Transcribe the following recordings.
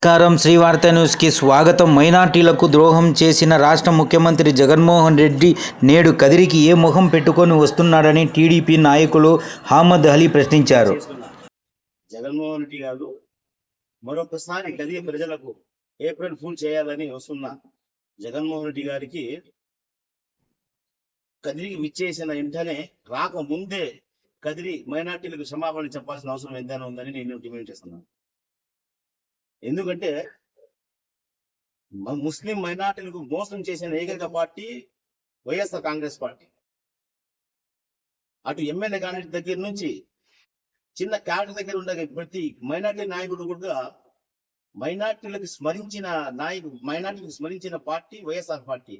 నమస్కారం. శ్రీవార్త న్యూస్కి స్వాగతం. మైనార్టీలకు ద్రోహం చేసిన రాష్ట్ర ముఖ్యమంత్రి జగన్మోహన్ రెడ్డి నేడు కదిరికి ఏ ముఖం పెట్టుకొని వస్తున్నాడని టీడీపీ నాయకులు అహ్మద్ అలీ ప్రశ్నించారు. జగన్మోహన్ రెడ్డి గారు మరొకసారి కదిరి ప్రజలకు ఏప్రిల్ ఫూల్ చేయాలని వస్తున్న జగన్మోహన్ రెడ్డి గారికి కదిరికి విచ్చేసిన వెంటనే రాకముందే కదిరి మైనార్టీలకు క్షమాపణ చెప్పాల్సిన అవసరం ఎంతైనా ఉందని నేను డిమాండ్ చేస్తున్నాను. ఎందుకంటే ముస్లిం మైనార్టీలకు మోసం చేసిన ఏకైక పార్టీ వైఎస్ఆర్ కాంగ్రెస్ పార్టీ. అటు ఎమ్మెల్యే క్యాండిడేట్ దగ్గర నుంచి చిన్న క్యాడర్ దగ్గర ఉండే ప్రతి మైనార్టీ నాయకుడు కూడా మైనార్టీలకు స్మరించిన పార్టీ వైఎస్ఆర్ పార్టీ.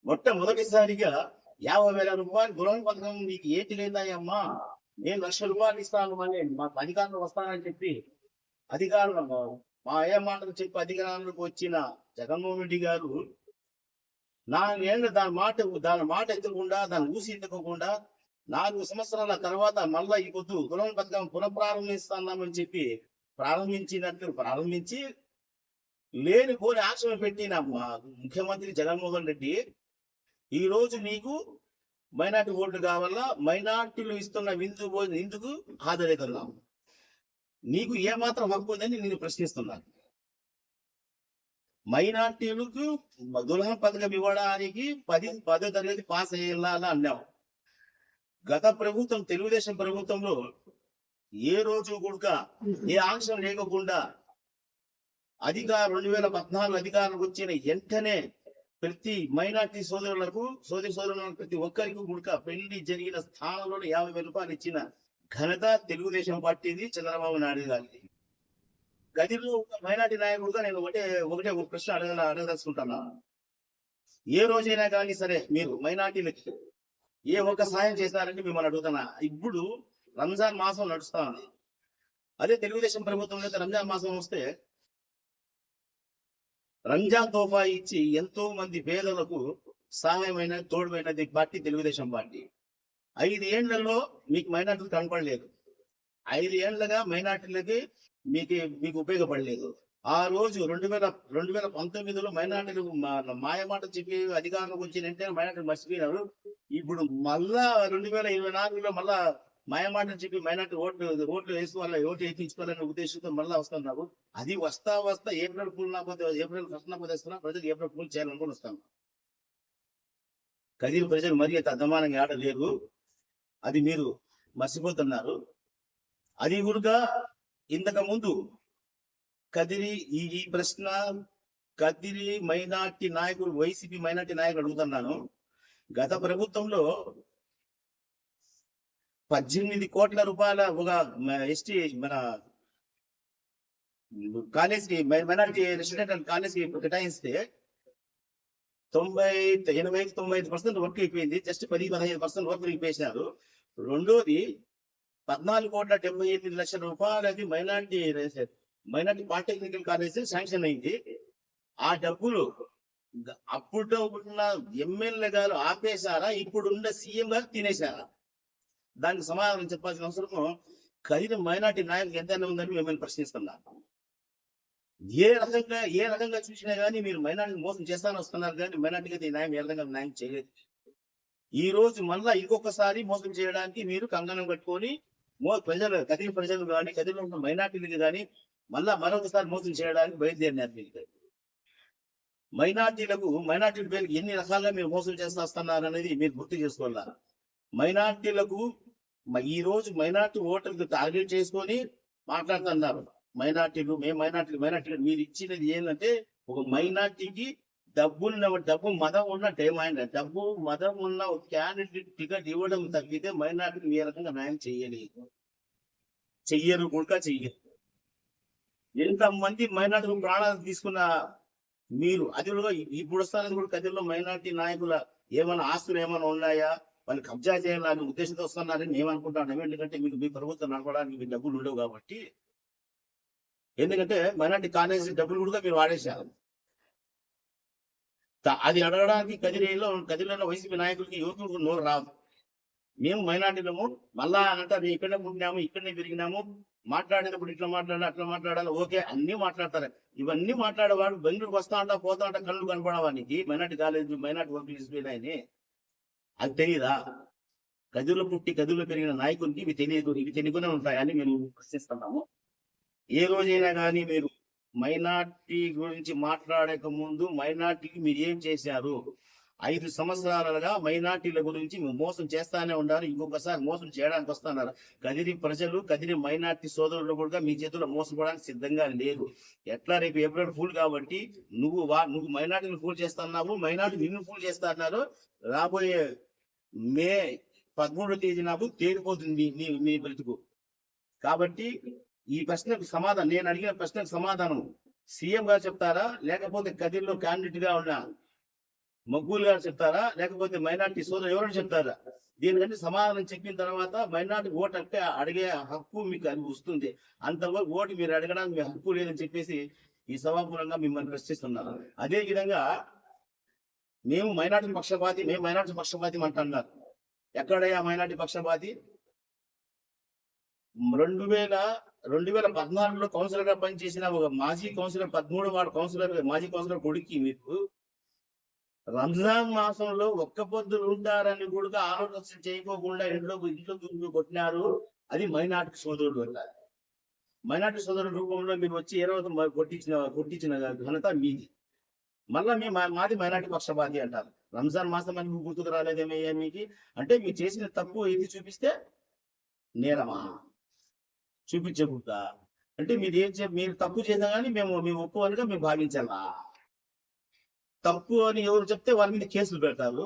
మొట్టమొదటిసారిగా 50,000 రూపాయలు గుణం పథకం మీకు ఏంటి లేదాయమ్మా, నేను 1,00,000 రూపాయలు ఇస్తాను, మళ్ళీ మాకు అధికారులు వస్తానని చెప్పి అధికారులు మా అయ్య మాటలు చెప్పి అధికారంలోకి వచ్చిన జగన్మోహన్ రెడ్డి గారు 4 ఏళ్ళు దాని మాట ఎత్తకుండా, దాన్ని ఊసి ఎత్తుకోకుండా 4 సంవత్సరాల తర్వాత మళ్ళా ఈ పొద్దు గుణం పథకం పునఃప్రారంభిస్తున్నామని చెప్పి ప్రారంభించి లేని కోరి ఆక్షేపణ పెట్టిన ముఖ్యమంత్రి జగన్మోహన్ రెడ్డి ఈ రోజు నీకు మైనార్టీ ఓట్లు కావాలా, మైనార్టీలు ఇస్తున్న విందుకు హాజరవుతున్నాం, నీకు ఏమాత్రం హక్కు ఉందని నేను ప్రశ్నిస్తున్నాను. మైనార్టీలకు దుల్హన్ పథకం ఇవ్వడానికి 10వ తరగతి పాస్ అయ్యేలా అన్నావు. గత ప్రభుత్వం తెలుగుదేశం ప్రభుత్వంలో ఏ రోజు కూడా ఏ ఆంక్షలు లేకుండా 2014 అధికారులకు వచ్చిన వెంటనే ప్రతి మైనార్టీ సోదరులకు ప్రతి ఒక్కరికి కూడా పెళ్లి జరిగిన స్థానంలో 50,000 రూపాయలు ఇచ్చిన ఘనత తెలుగుదేశం పార్టీది, చంద్రబాబు నాయుడు గారిది. గదిలో ఒక మైనార్టీ నాయకుడుగా నేను ఒకటే ఒక ప్రశ్న అడగదలుచుకుంటున్నా. ఏ రోజైనా కానీ సరే మీరు మైనార్టీలకి ఏ ఒక్క సాయం చేస్తారంటే మిమ్మల్ని అడుగుతున్నా. ఇప్పుడు రంజాన్ మాసం నడుస్తా ఉంది. అదే తెలుగుదేశం ప్రభుత్వంలో రంజాన్ మాసం వస్తే రంజాన్ తోఫా ఇచ్చి ఎంతో మంది పేదలకు సహాయమైన తోడుమైనది పార్టీ తెలుగుదేశం పార్టీ. 5 ఏళ్లలో మీకు మైనార్టీలు కనపడలేదు. 5 ఏళ్లుగా మైనార్టీలకి మీకు ఉపయోగపడలేదు. ఆ రోజు 2019లో మైనార్టీలు మాయమాట చెప్పి అధికారంలోకి వచ్చినంటే మైనార్టీలు మర్చిపోయినారు. ఇప్పుడు మళ్ళా 2024లో మళ్ళా మాయమాటలు చెప్పి మైనార్టీ ఓట్లు వేసుకోవాలి, ఓట్లు ఎక్కించుకోవాలనే ఉద్దేశంతో మళ్ళా వస్తున్నారు. అది వస్తా ఏప్రిల్ ఫూల్ ఏప్రిల్ 1st నాకు తెస్తున్నా, ప్రజలు ఏప్రిల్ ఫూల్ చేయాలనుకుని వస్తాను. కదిరి ప్రజలు మరీ అంత అర్థమానంగా ఆడలేరు, అది మీరు మర్చిపోతున్నారు. అది కూడా ఇంతకు ముందు కదిరి ఈ ప్రశ్న కదిరి మైనార్టీ నాయకుడు, వైసీపీ మైనార్టీ నాయకుడు అడుగుతున్నాను. గత ప్రభుత్వంలో 18 కోట్ల రూపాయల ఒక ఎస్టీ మన కాలేజ్కి, మైనార్టీ రెసిడెంటల్ కాలేజ్కి కేటాయిస్తే 80-95% వర్క్ అయిపోయింది. జస్ట్ 10-15% వర్క్ అయిపోయినారు. రెండోది 14,78,00,000 రూపాయలది మైనార్టీ పాలిటెక్నికల్ కాలేజ్ శాంక్షన్ అయింది. ఆ డబ్బులు అప్పుడు ఉన్న ఎమ్మెల్యే గారు ఆపేశారా, ఇప్పుడున్న సీఎం గారు తినేశారా? దానికి సమాధానం చెప్పాల్సిన అవసరం కదిరి మైనార్టీ నాయకులు ఎంతైనా ఉందని మిమ్మల్ని ప్రశ్నిస్తున్నాను. ఏ రకంగా చూసినా కానీ మీరు మైనార్టీ మోసం చేస్తాను వస్తున్నారు, కానీ మైనార్టీకి న్యాయం ఏ రకంగా న్యాయం చేయలేదు. ఈ రోజు మళ్ళా ఇంకొకసారి మోసం చేయడానికి మీరు కంగనం కట్టుకొని కదిరి ప్రజలు కానీ కదిరిలో ఉన్న మైనార్టీలకి కానీ మరొకసారి మోసం చేయడానికి బయలుదేరినారు. మీరు మైనార్టీల పేరుకి ఎన్ని రకాలుగా మీరు మోసం చేస్తూ వస్తున్నారు అనేది మీరు గుర్తు చేసుకోవాలా. మైనార్టీలకు ఈ రోజు మైనార్టీ ఓటర్లకు టార్గెట్ చేసుకొని మాట్లాడుతున్నారు. మైనార్టీలు మీరు ఇచ్చినది ఏంటంటే ఒక మైనార్టీకి డబ్బు మదం ఉన్న డిమాండ్, డబ్బు మదం ఉన్న ఒక క్యాండిడేట్ టికెట్ ఇవ్వడం తగ్గితే మైనార్టీకి ఏ రకంగా న్యాయం చెయ్యరు కూడా చెయ్యరు. ఎంతమంది మైనార్టీ ప్రాణాలు తీసుకున్న మీరు అది ఇప్పుడు వస్తారని కూడా కదిరిలో మైనార్టీ నాయకుల ఏమైనా ఆస్తులు ఏమైనా ఉన్నాయా, వాళ్ళు కబ్జా చేయాలని ఉద్దేశంతో వస్తున్నారని మేము అనుకుంటాను. ఎందుకంటే మీ ప్రభుత్వం నడపడానికి మీకు డబ్బులు ఉండవు కాబట్టి. ఎందుకంటే మైనార్టీ కాలేజ్ డబ్బులు కూడా మీరు వాడేశారు. అది అడగడానికి కదిరిలో వైసీపీ నాయకులకి యువకులకు నోరు రాదు. మేము మైనార్టీలము మళ్ళా అంతా మేము ఇక్కడనే పుట్టినాము ఇక్కడనే పెరిగినాము, మాట్లాడేటప్పుడు ఇట్లా మాట్లాడాలి అట్లా మాట్లాడాలి, ఓకే అన్ని మాట్లాడతారు. ఇవన్నీ మాట్లాడేవాడు బెంగళూరుకి వస్తా ఉంటా పోతా ఉంటా కళ్ళు కనపడవానికి మైనార్టీ కాలేజ్ మైనార్టీ వర్క్ తీసుకుని అది తెలియదా? గదిలో పుట్టి గదిలో పెరిగిన నాయకునికి ఇవి తెలియదు, ఇవి తెలియకునే ఉంటాయని మేము ప్రశ్నిస్తున్నాము. ఏ రోజైనా కానీ మీరు మైనార్టీ గురించి మాట్లాడక ముందు మైనార్టీకి మీరు ఏం చేశారు? 5 సంవత్సరాలుగా మైనార్టీల గురించి మోసం చేస్తానే ఉన్నారు, ఇంకొకసారి మోసం చేయడానికి వస్తున్నారు. కదిరి ప్రజలు కదిరి మైనార్టీ సోదరులు కూడా మీ చేతుల్లో మోసపోవడానికి సిద్ధంగా లేదు. ఎట్లా రేపు ఏప్రిల్ ఫూల్ కాబట్టి నువ్వు మైనార్టీని ఫూల్ చేస్తున్నావు, మైనార్టీ నిన్ను ఫూల్ చేస్తున్నారు. రాబోయే మే 13వ తేదీ నాకు తేలిపోతుంది మీ బ్రతుకు. కాబట్టి ఈ ప్రశ్నకు సమాధానం, నేను అడిగిన ప్రశ్నకు సమాధానం సీఎం గారు చెప్తారా, లేకపోతే కదిరిలో క్యాండిడేట్ గా ఉన్న మగ్గులు గారు చెప్తారా, లేకపోతే మైనార్టీ సోదరు ఎవరైనా చెప్తారా? దీనికంటే సమాధానం చెప్పిన తర్వాత మైనార్టీ ఓటు అంటే అడిగే హక్కు మీకు అది వస్తుంది. అంతవరకు ఓటు మీరు అడగడానికి మీ హక్కు లేదని చెప్పేసి ఈ సభాపూర్వంగా మిమ్మల్ని ప్రశ్నిస్తున్నారు. అదే విధంగా మేము మైనార్టీ పక్షపాతి అంటున్నారు. ఎక్కడయ్యా మైనార్టీ పక్షపాతి? 2014లో కౌన్సిలర్ గా పనిచేసిన ఒక మాజీ కౌన్సిలర్, 13 వార్డు కౌన్సిలర్, మాజీ కౌన్సిలర్ కొడుక్కి మీకు రంజాన్ మాసంలో ఒక్క పొద్దులు ఉంటారని కూడా ఆలోచన చేయకోకుండా ఇంట్లో కొట్టినారు. అది మైనార్టీ సోదరుడు వల్ల. మైనార్టీ సోదరుడు రూపంలో మీరు వచ్చి 20 కొట్టించిన ఘనత మీది. మళ్ళా మాది మైనార్టీ పక్షపాతి అంటారు. రంజాన్ మాసం అని గుర్తుకు రాలేదేమయ్యా మీకు? అంటే మీరు చేసిన తప్పు ఎత్తి చూపిస్తే నేరమా? చూపించకూడదా? అంటే మీరు తప్పు చేసినా కానీ మేము ఒప్పుకోవాలిగా మేము భావించాలా? తప్పు అని ఎవరు చెప్తే వాళ్ళ మీద కేసులు పెడతారు,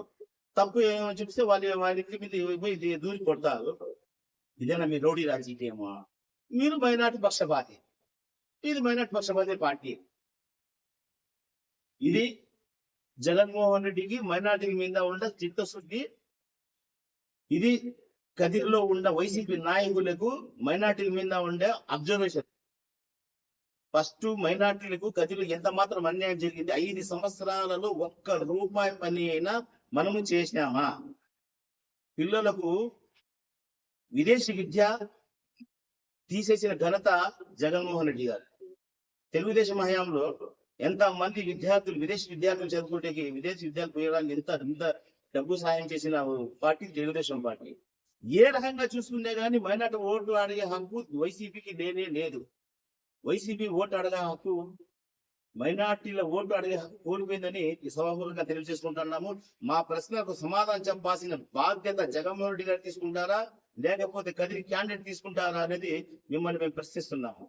తప్పు ఏమని చెప్తే వాళ్ళ ఇంటి మీద దూరి కొడతారు. ఇదేనా మీ రౌడీ రాజకీయమా? మీరు మైనార్టీ పక్షపాతి, ఇది మైనార్టీ పక్షపాతి పార్టీ. ఇది జగన్మోహన్ రెడ్డికి మైనార్టీ మీద ఉన్న చిత్తశుద్ధి. ఇది కదిరిలో ఉన్న వైసీపీ నాయకులకు మైనార్టీల మీద ఉండే అబ్జర్వేషన్. ఫస్ట్ మైనార్టీలకు కదిరిలో ఎంత మాత్రం అన్యాయం జరిగింది? 5 సంవత్సరాలలో ఒక్క రూపాయి పని అయినా మనము చేసినామా? పిల్లలకు విదేశీ విద్య తీసేసిన ఘనత జగన్మోహన్ రెడ్డి గారు. తెలుగుదేశం హయాంలో ఎంత మంది విదేశీ విద్యార్థులు చదువుకుంటే విదేశీ విద్యార్థులు పోయడానికి ఎంత డబ్బు సాయం చేసిన పార్టీ తెలుగుదేశం పార్టీ. ఏ రకంగా చూసుకునే గానీ మైనార్టీ ఓట్లు అడిగే హక్కు వైసీపీకి లేదు. వైసీపీ ఓటు అడగే హక్కు, మైనార్టీల ఓటు అడిగే హక్కు కోల్పోయిందని ఈ సభాముఖంగా తెలియజేసుకుంటున్నాము. మా ప్రశ్నలకు సమాధానం చెప్పాల్సిన బాధ్యత జగన్మోహన్ రెడ్డి గారు తీసుకుంటారా, లేకపోతే కదిరి క్యాండిడేట్ తీసుకుంటారా అనేది మిమ్మల్ని మేము ప్రశ్నిస్తున్నాము.